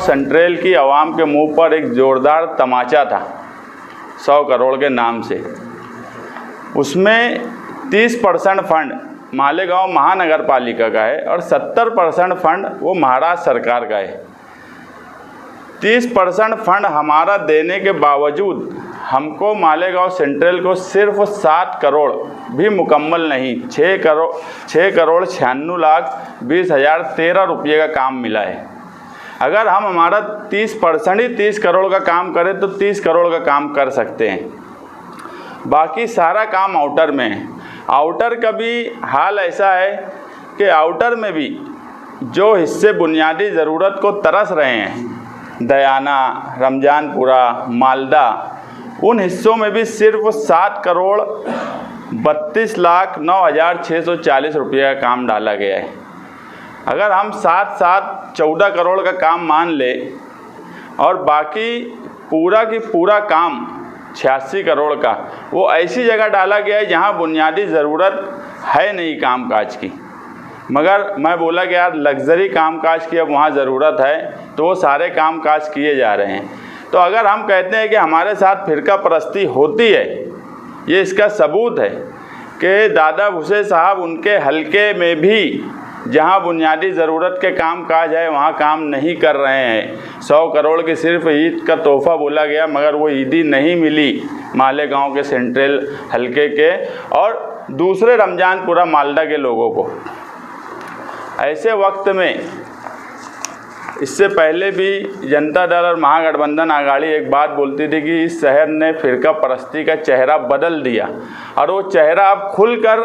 Central की आवाम के मुंह पर एक ज़ोरदार तमाचा था 100 करोड़ के नाम से। उसमें 30% फंड मालेगांव महानगर पालिका का है और 70% फंड वो महाराष्ट्र सरकार का है। 30% फंड हमारा देने के बावजूद हमको मालेगांव सेंट्रल को सिर्फ 7 करोड़ भी मुकम्मल नहीं 6 करोड़ 96,20,013 रुपये का काम मिला है। अगर हम हमारा 30% ही 30 करोड़ का काम करें तो 30 करोड़ का काम कर सकते हैं। बाकी सारा काम आउटर में है। आउटर का भी हाल ऐसा है कि आउटर में भी जो हिस्से बुनियादी ज़रूरत को तरस रहे हैं, दयाना, रमजानपुरा, मालदा, उन हिस्सों में भी सिर्फ 7,32,09,640 रुपये का काम डाला गया है। अगर हम 14 करोड़ का काम मान ले और बाकी पूरा की पूरा काम 86 करोड़ का वो ऐसी जगह डाला गया है जहां बुनियादी ज़रूरत है नहीं कामकाज की, मगर मैं बोला कि यार लग्जरी कामकाज की अब वहाँ ज़रूरत है तो वो सारे कामकाज किए जा रहे हैं। तो अगर हम कहते हैं कि हमारे साथ फ़िरका परस्ती होती है, ये इसका सबूत है कि दादा भुसे साहब उनके हलके में भी जहाँ बुनियादी ज़रूरत के काम काज है वहाँ काम नहीं कर रहे हैं। 100 करोड़ की सिर्फ ईद का तोहफ़ा बोला गया, मगर वो ईदी नहीं मिली मालेगांव के सेंट्रल हलके के और दूसरे रमजानपुरा मालदा के लोगों को। ऐसे वक्त में इससे पहले भी जनता दल और महागठबंधन आघाड़ी एक बात बोलती थी कि इस शहर ने फ़िरका परस्ती का चेहरा बदल दिया और वो चेहरा अब खुलकर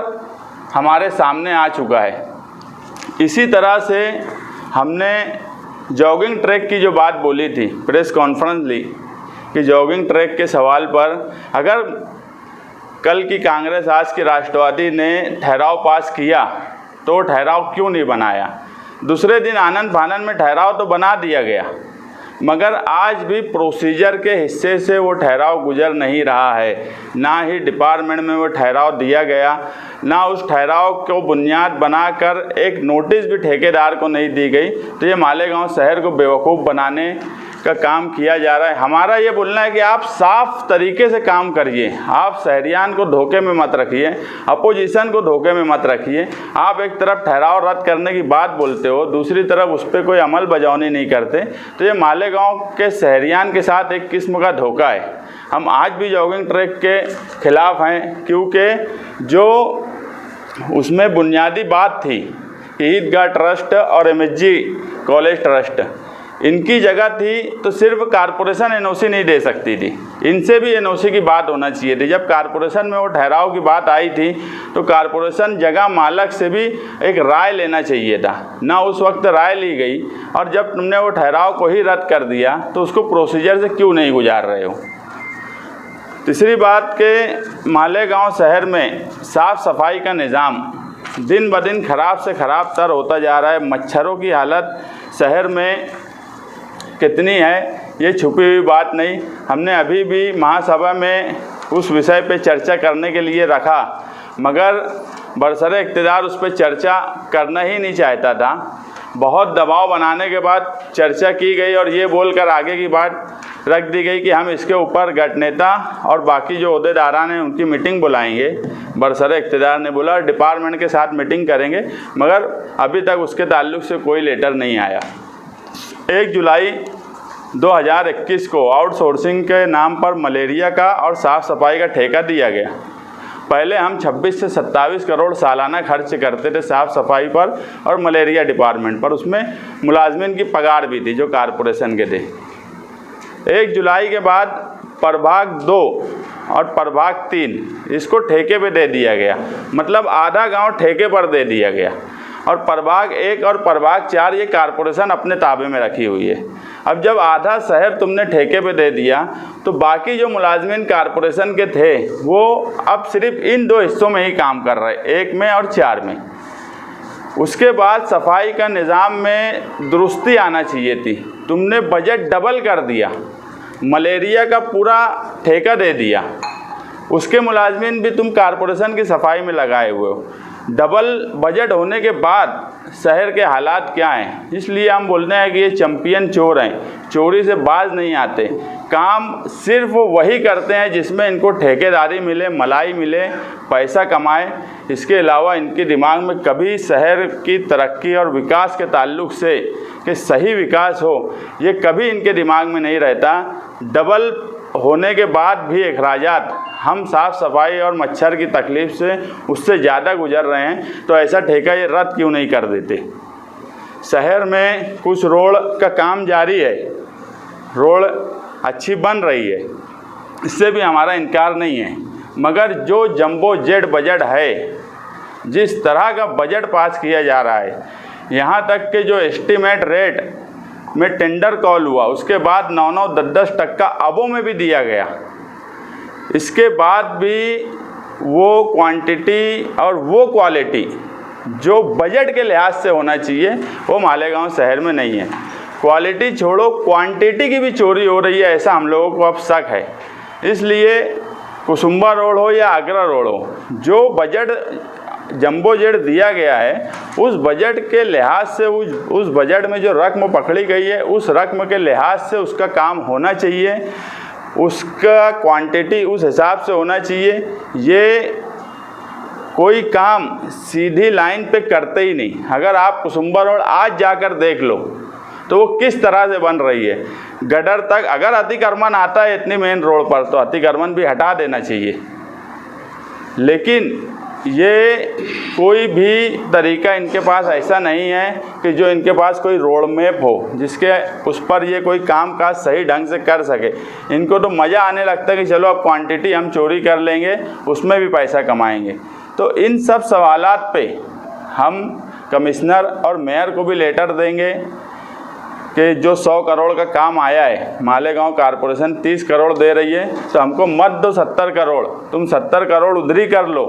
हमारे सामने आ चुका है। इसी तरह से हमने जॉगिंग ट्रैक की जो बात बोली थी, प्रेस कॉन्फ्रेंस ली कि जॉगिंग ट्रैक के सवाल पर अगर कल की कांग्रेस आज की राष्ट्रवादी ने ठहराव पास किया तो ठहराव क्यों नहीं बनाया। दूसरे दिन आनंद फानन में ठहराव तो बना दिया गया, मगर आज भी प्रोसीजर के हिस्से से वो ठहराव गुजर नहीं रहा है। ना ही डिपार्टमेंट में वो ठहराव दिया गया, ना उस ठहराव को बुनियाद बनाकर एक नोटिस भी ठेकेदार को नहीं दी गई। तो ये मालेगांव शहर को बेवकूफ़ बनाने का काम किया जा रहा है। हमारा ये बोलना है कि आप साफ तरीके से काम करिए, आप शहरियान को धोखे में मत रखिए, अपोजिशन को धोखे में मत रखिए। आप एक तरफ ठहराव रद्द करने की बात बोलते हो, दूसरी तरफ उस पर कोई अमल बजावनी नहीं करते, तो ये मालेगांव के शहरियान के साथ एक किस्म का धोखा है। हम आज भी जॉगिंग ट्रैक के खिलाफ हैं, क्योंकि जो उसमें बुनियादी बात थी कि ईदगाह ट्रस्ट और एमएसजी कॉलेज ट्रस्ट इनकी जगह थी तो सिर्फ कारपोरेशन एनओसी नहीं दे सकती थी, इनसे भी एनओसी की बात होना चाहिए थी। जब कारपोरेशन में वो ठहराव की बात आई थी तो कारपोरेशन जगह मालक से भी एक राय लेना चाहिए था, ना उस वक्त राय ली गई। और जब तुमने वो ठहराव को ही रद्द कर दिया तो उसको प्रोसीजर से क्यों नहीं गुजार रहे हो। तीसरी बात के मालेगांव शहर में साफ़ सफाई का निज़ाम दिन ब दिन ख़राब से ख़राब तर होता जा रहा है। मच्छरों की हालत शहर में कितनी है ये छुपी हुई बात नहीं। हमने अभी भी महासभा में उस विषय पे चर्चा करने के लिए रखा, मगर बरसरे इक़्तिदार उस पर चर्चा करना ही नहीं चाहता था। बहुत दबाव बनाने के बाद चर्चा की गई और ये बोलकर आगे की बात रख दी गई कि हम इसके ऊपर गठनेता और बाकी जो ओहदेदारान हैं उनकी मीटिंग बुलाएंगे। बरसरे इक़्तिदार ने बोला डिपार्टमेंट के साथ मीटिंग करेंगे, मगर अभी तक उसके ताल्लुक़ से कोई लेटर नहीं आया। 1 जुलाई 2021 को आउटसोर्सिंग के नाम पर मलेरिया का और साफ़ सफाई का ठेका दिया गया। पहले हम 26 से 27 करोड़ सालाना खर्च करते थे साफ़ सफाई पर और मलेरिया डिपार्टमेंट पर, उसमें मुलाजमिन की पगार भी थी जो कारपोरेशन के थे। 1 जुलाई के बाद प्रभाग 2 और प्रभाग 3 इसको ठेके पे दे दिया गया, मतलब आधा गांव ठेके पर दे दिया गया। और प्रभाग 1 और प्रभाग 4 ये कारपोरेशन अपने ताबे में रखी हुई है। अब जब आधा शहर तुमने ठेके पे दे दिया तो बाकी जो मुलाजमिन कारपोरेशन के थे वो अब सिर्फ इन 2 हिस्सों में ही काम कर रहे, 1 में और 4 में। उसके बाद सफाई का निज़ाम में दुरुस्ती आना चाहिए थी। तुमने बजट डबल कर दिया, मलेरिया का पूरा ठेका दे दिया, उसके मुलाजमिन भी तुम कारपोरेशन की सफाई में लगाए हुए हो। डबल बजट होने के बाद शहर के हालात क्या हैं, इसलिए हम बोलते हैं कि ये चैंपियन चोर हैं, चोरी से बाज नहीं आते। काम सिर्फ वही करते हैं जिसमें इनको ठेकेदारी मिले, मलाई मिले, पैसा कमाए। इसके अलावा इनके दिमाग में कभी शहर की तरक्की और विकास के ताल्लुक से कि सही विकास हो, ये कभी इनके दिमाग में नहीं रहता। डबल होने के बाद भी अखराजात हम साफ़ सफाई और मच्छर की तकलीफ़ से उससे ज़्यादा गुजर रहे हैं, तो ऐसा ठेका ये रद्द क्यों नहीं कर देते। शहर में कुछ रोड का काम जारी है, रोड अच्छी बन रही है, इससे भी हमारा इनकार नहीं है, मगर जो जंबो जेड बजट है, जिस तरह का बजट पास किया जा रहा है, यहाँ तक के जो एस्टीमेट रेट में टेंडर कॉल हुआ उसके बाद 9-9, 10-10% अबों में भी दिया गया, इसके बाद भी वो क्वांटिटी और वो क्वालिटी जो बजट के लिहाज से होना चाहिए वो मालेगांव शहर में नहीं है। क्वालिटी छोड़ो, क्वांटिटी की भी चोरी हो रही है, ऐसा हम लोगों को अब शक है। इसलिए कुसुम्बा रोड हो या आगरा रोड हो, जो बजट जंबो जेड दिया गया है उस बजट के लिहाज से, उस बजट में जो रकम पकड़ी गई है उस रकम के लिहाज से उसका काम होना चाहिए, उसका क्वांटिटी उस हिसाब से होना चाहिए। ये कोई काम सीधी लाइन पे करते ही नहीं। अगर आप कुसुम्बा रोड आज जाकर देख लो तो वो किस तरह से बन रही है, गडर तक। अगर अतिक्रमण आता है इतनी मेन रोड पर तो अतिक्रमण भी हटा देना चाहिए, लेकिन ये कोई भी तरीका इनके पास ऐसा नहीं है कि जो इनके पास कोई रोड मैप हो जिसके उस पर ये कोई काम काज सही ढंग से कर सके। इनको तो मज़ा आने लगता है कि चलो अब क्वांटिटी हम चोरी कर लेंगे, उसमें भी पैसा कमाएंगे। तो इन सब सवालात पे हम कमिश्नर और मेयर को भी लेटर देंगे कि जो 100 करोड़ का काम आया है, मालेगांव कॉरपोरेशन 30 करोड़ दे रही है, तो हमको मत दो 70 करोड़, तुम 70 करोड़ उधरी कर लो।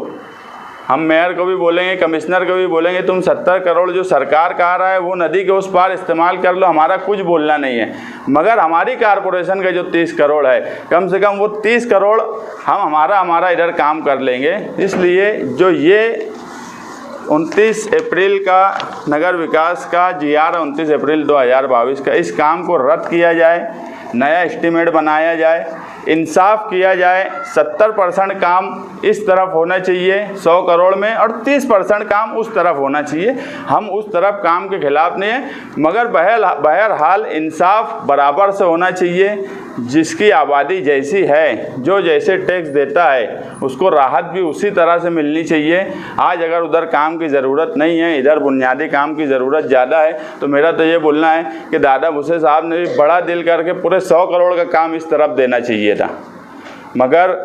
हम मेयर को भी बोलेंगे, कमिश्नर को भी बोलेंगे, तुम 70 करोड़ जो सरकार कह रहा है वो नदी के उस पार इस्तेमाल कर लो, हमारा कुछ बोलना नहीं है। मगर हमारी कॉरपोरेशन का जो 30 करोड़ है, कम से कम वो 30 करोड़ हम हमारा इधर काम कर लेंगे। इसलिए जो ये 29 अप्रैल का नगर विकास का GR 29 अप्रैल 2022 का, इस काम को रद्द किया जाए, नया एस्टीमेट बनाया जाए, इंसाफ किया जाए। 70% काम इस तरफ होना चाहिए 100 करोड़ में और 30% काम उस तरफ होना चाहिए। हम उस तरफ काम के खिलाफ नहीं हैं, मगर बहरहाल इंसाफ बराबर से होना चाहिए। जिसकी आबादी जैसी है, जो जैसे टैक्स देता है, उसको राहत भी उसी तरह से मिलनी चाहिए। आज अगर उधर काम की ज़रूरत नहीं है, इधर बुनियादी काम की ज़रूरत ज़्यादा है, तो मेरा तो ये बोलना है कि दादा भूसे साहब ने भी बड़ा दिल करके पूरे 100 करोड़ का काम इस तरफ देना चाहिए था। मगर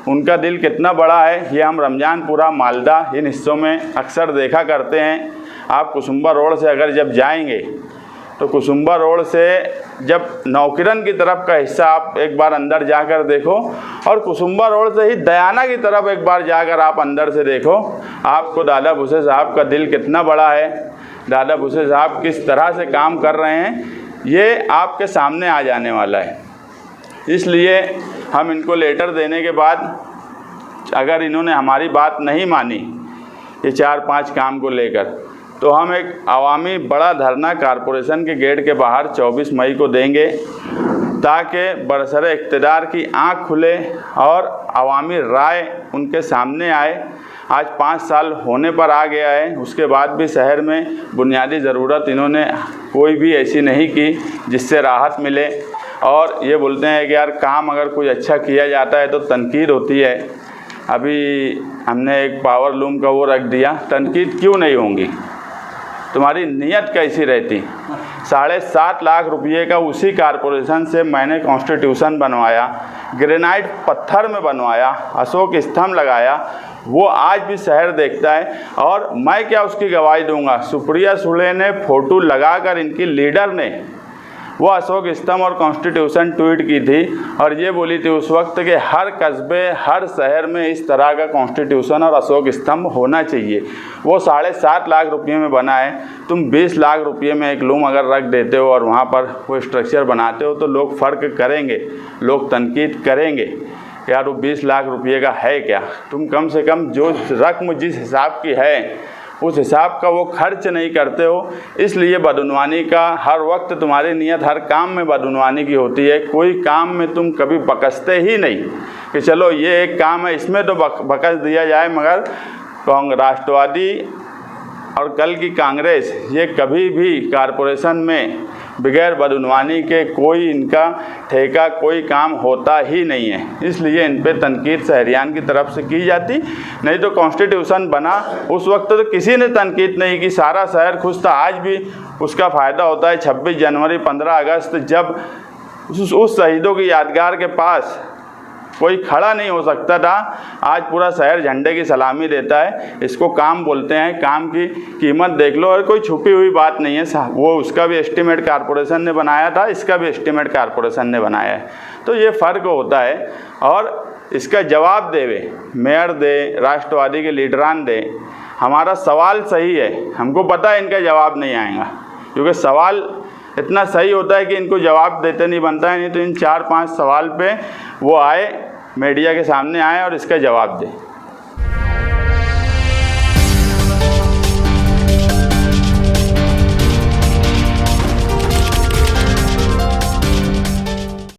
उनका दिल कितना बड़ा है ये हम रमजानपुरा, मालदा इन हिस्सों में अक्सर देखा करते हैं। आप कुसुम्बा रोड से अगर जब जाएंगे तो कुसुम्बा रोड से जब नौकिरन की तरफ का हिस्सा आप एक बार अंदर जाकर देखो, और कुसुम्बा रोड से ही दयाना की तरफ एक बार जाकर आप अंदर से देखो, आपको दादा भूसे साहब का दिल कितना बड़ा है, दादा भूसे साहब किस तरह से काम कर रहे हैं, ये आपके सामने आ जाने वाला है। इसलिए हम इनको लेटर देने के बाद अगर इन्होंने हमारी बात नहीं मानी ये 4-5 काम को लेकर, तो हम एक अवामी बड़ा धरना कॉरपोरेशन के गेट के बाहर 24 मई को देंगे, ताकि बरसरे इक़्तिदार की आँख खुले और अवामी राय उनके सामने आए। आज 5 साल होने पर आ गया है, उसके बाद भी शहर में बुनियादी ज़रूरत इन्होंने कोई भी ऐसी नहीं की जिससे राहत मिले। और ये बोलते हैं कि यार काम अगर कुछ अच्छा किया जाता है तो तनकीद होती है। अभी हमने एक पावर लूम का वो रख दिया, तनकीद क्यों नहीं होंगी, तुम्हारी नीयत कैसी रहती। 7.5 लाख रुपये का उसी कॉरपोरेशन से मैंने कॉन्स्टिट्यूशन बनवाया, ग्रेनाइट पत्थर में बनवाया, अशोक स्तंभ लगाया, वो आज भी शहर देखता है। और मैं क्या उसकी गवाही दूंगा, सुप्रिया सुले ने फ़ोटो लगाकर, इनकी लीडर ने वो अशोक स्तंभ और कॉन्स्टिट्यूशन ट्वीट की थी और ये बोली थी उस वक्त कि हर कस्बे, हर शहर में इस तरह का कॉन्स्टिट्यूशन और अशोक स्तंभ होना चाहिए। वो 7.5 लाख रुपये में बना है, तुम 20 लाख रुपये में एक लूम अगर रख देते हो और वहाँ पर वो स्ट्रक्चर बनाते हो तो लोग फ़र्क करेंगे, लोग तनकीद करेंगे। यार वो 20 लाख रुपये का है क्या? तुम कम से कम जो रकम जिस हिसाब की है उस हिसाब का वो खर्च नहीं करते हो। इसलिए बदउनवानी का हर वक्त तुम्हारी नीयत हर काम में बदउनवानी की होती है। कोई काम में तुम कभी बकसते ही नहीं कि चलो ये एक काम है इसमें तो बकस दिया जाए, मगर राष्ट्रवादी और कल की कांग्रेस ये कभी भी कारपोरेशन में बगैर बदउनवानी के कोई इनका ठेका कोई काम होता ही नहीं है। इसलिए इन पे तनकीद शहरियान की तरफ से की जाती। नहीं तो कॉन्स्टिट्यूशन बना उस वक्त तो किसी ने तनकीद नहीं की, सारा शहर खुश था। आज भी उसका फ़ायदा होता है 26 जनवरी 15 अगस्त जब उस शहीदों की यादगार के पास कोई खड़ा नहीं हो सकता था, आज पूरा शहर झंडे की सलामी देता है। इसको काम बोलते हैं। काम की कीमत देख लो, और कोई छुपी हुई बात नहीं है। वो उसका भी एस्टीमेट कारपोरेशन ने बनाया था, इसका भी एस्टीमेट कारपोरेशन ने बनाया है। तो ये फ़र्क होता है। और इसका जवाब देवे मेयर दे, राष्ट्रवादी के लीडरान दे। हमारा सवाल सही है, हमको पता है इनका जवाब नहीं आएगा, क्योंकि सवाल इतना सही होता है कि इनको जवाब देते नहीं बनता है। नहीं तो इन 4-5 सवाल पे वो आए, मीडिया के सामने आए और इसका जवाब दें।